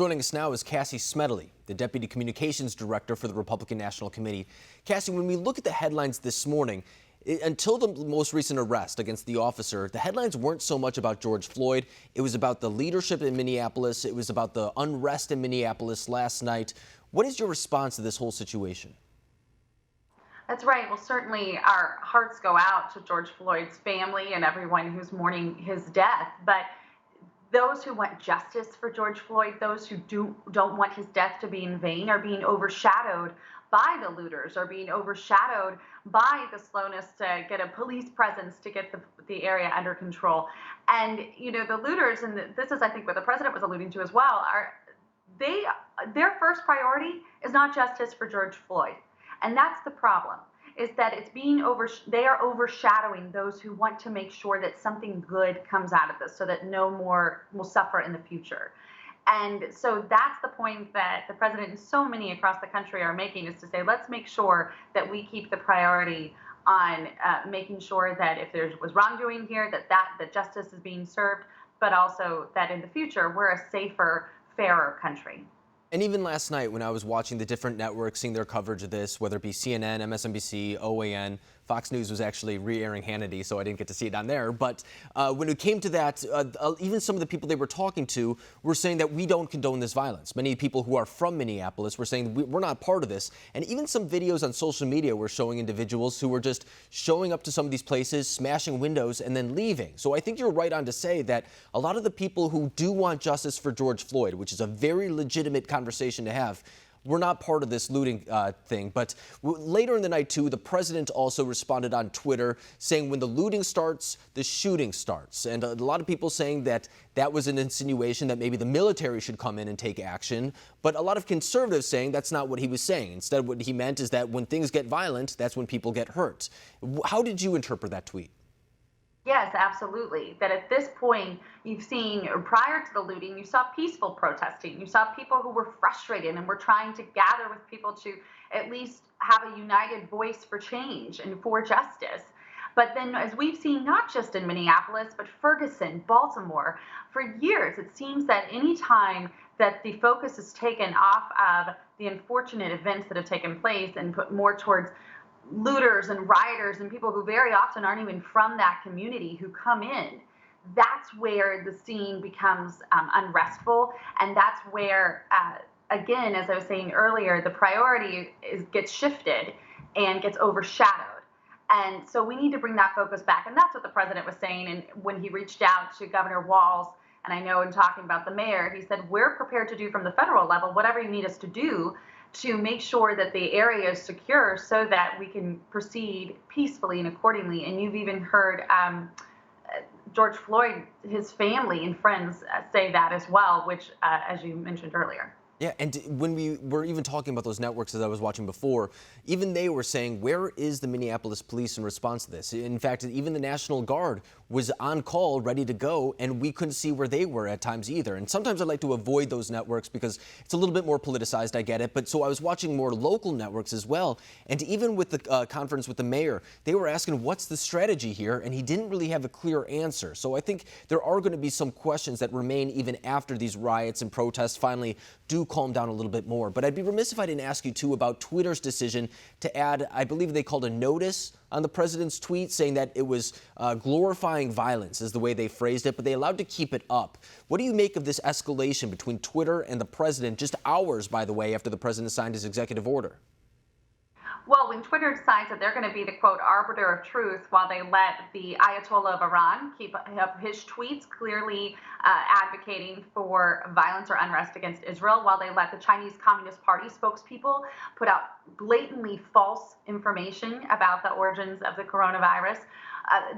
Joining us now is Cassie Smedile, the Deputy Communications Director for the Republican National Committee. Cassie, when we look at the headlines this morning, until the most recent arrest against the officer, the headlines weren't so much about George Floyd. It was about the leadership in Minneapolis. It was about the unrest in Minneapolis last night. What is your response to this whole situation? That's right. Well, certainly our hearts go out to George Floyd's family and everyone who's mourning his death. But those who want justice for George Floyd, those who don't want his death to be in vain, are being overshadowed by the looters, are being overshadowed by the slowness to get a police presence to get the area under control. And, you know, the looters, and this is, I think, what the president was alluding to as well, their first priority is not justice for George Floyd. And that's the problem, is that they are overshadowing those who want to make sure that something good comes out of this so that no more will suffer in the future. And so that's the point that the president and so many across the country are making, is to say, let's make sure that we keep the priority on making sure that if there was wrongdoing here, that justice is being served, but also that in the future, we're a safer, fairer country. And even last night when I was watching the different networks, seeing their coverage of this, whether it be CNN, MSNBC, OAN, Fox News was actually re-airing Hannity, so I didn't get to see it on there. But when it came to that, even some of the people they were talking to were saying that we don't condone this violence. Many people who are from Minneapolis were saying we're not part of this. And even some videos on social media were showing individuals who were just showing up to some of these places, smashing windows, and then leaving. So I think you're right on to say that a lot of the people who do want justice for George Floyd, which is a very legitimate conversation to have, we're not part of this looting thing. But later in the night, too, the president also responded on Twitter saying when the looting starts, the shooting starts. And a lot of people saying that that was an insinuation that maybe the military should come in and take action. But a lot of conservatives saying that's not what he was saying. Instead, what he meant is that when things get violent, that's when people get hurt. How did you interpret that tweet? Yes, absolutely. That at this point, you've seen, prior to the looting, you saw peaceful protesting. You saw people who were frustrated and were trying to gather with people to at least have a united voice for change and for justice. But then, as we've seen, not just in Minneapolis, but Ferguson, Baltimore, for years, it seems that any time that the focus is taken off of the unfortunate events that have taken place and put more towards looters and rioters and people who very often aren't even from that community who come in, that's where the scene becomes unrestful. And that's where, again, as I was saying earlier, the priority gets shifted and gets overshadowed. And so we need to bring that focus back. And that's what the president was saying. And when he reached out to Governor Walz, and I know in talking about the mayor, he said, we're prepared to do from the federal level whatever you need us to do to make sure that the area is secure so that we can proceed peacefully and accordingly. And you've even heard George Floyd, his family and friends say that as well, which, as you mentioned earlier. Yeah, and when we were even talking about those networks as I was watching before, even they were saying, where is the Minneapolis police in response to this? In fact, even the National Guard was on call, ready to go, and we couldn't see where they were at times either. And sometimes I like to avoid those networks because it's a little bit more politicized, I get it. But so I was watching more local networks as well. And even with the conference with the mayor, they were asking, what's the strategy here? And he didn't really have a clear answer. So I think there are going to be some questions that remain even after these riots and protests finally do calm down a little bit more. But I'd be remiss if I didn't ask you, too, about Twitter's decision to add, I believe they called a notice on the president's tweet saying that it was glorifying violence is the way they phrased it, but they allowed to keep it up. What do you make of this escalation between Twitter and the president, just hours, by the way, after the president signed his executive order? Well, when Twitter decides that they're going to be the, quote, arbiter of truth while they let the Ayatollah of Iran keep up his tweets clearly advocating for violence or unrest against Israel, while they let the Chinese Communist Party spokespeople put out blatantly false information about the origins of the coronavirus,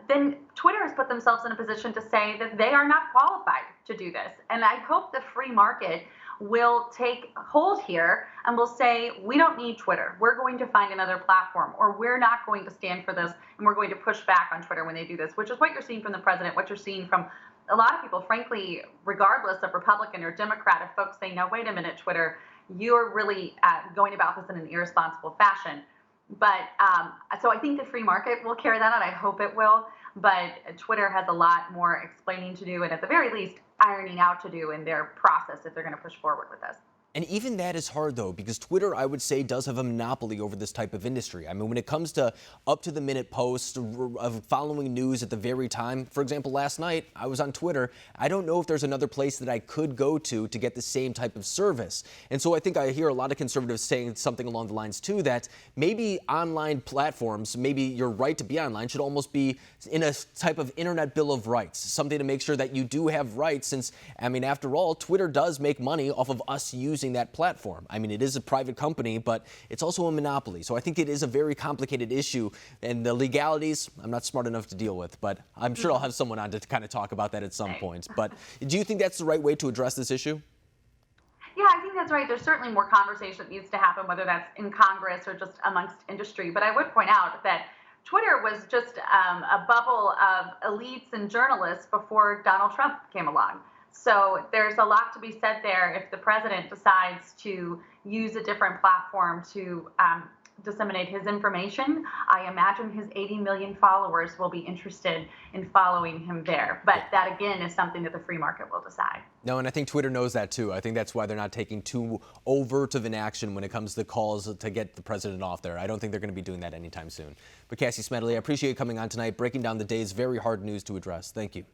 then Twitter has put themselves in a position to say that they are not qualified to do this. And I hope the free market will take hold here and will say, we don't need Twitter. We're going to find another platform, or we're not going to stand for this, and we're going to push back on Twitter when they do this, which is what you're seeing from the president, what you're seeing from a lot of people, frankly, regardless of Republican or Democrat, if folks say, no, wait a minute, Twitter, you're really going about this in an irresponsible fashion. But so I think the free market will carry that out. I hope it will. but Twitter has a lot more explaining to do, and at the very least, ironing out to do in their process if they're going to push forward with this. And even that is hard, though, because Twitter, I would say, does have a monopoly over this type of industry. I mean, when it comes to up-to-the-minute posts of following news at the very time, for example, last night, I was on Twitter. I don't know if there's another place that I could go to get the same type of service. And so I think I hear a lot of conservatives saying something along the lines, too, that maybe online platforms, maybe your right to be online should almost be in a type of internet bill of rights, something to make sure that you do have rights, since, I mean, after all, Twitter does make money off of us using that platform. I mean, it is a private company, but it's also a monopoly. So I think it is a very complicated issue, and the legalities, I'm not smart enough to deal with, but I'm sure I'll have someone on to kind of talk about that at some point. But do you think that's the right way to address this issue? Yeah, I think that's right. There's certainly more conversation that needs to happen, whether that's in Congress or just amongst industry. But I would point out that Twitter was just a bubble of elites and journalists before Donald Trump came along. So there's a lot to be said there if the president decides to use a different platform to disseminate his information. I imagine his 80 million followers will be interested in following him there. But that, again, is something that the free market will decide. No, and I think Twitter knows that, too. I think that's why they're not taking too overt of an action when it comes to calls to get the president off there. I don't think they're going to be doing that anytime soon. But Cassie Smedile, I appreciate you coming on tonight, breaking down the day's very hard news to address. Thank you.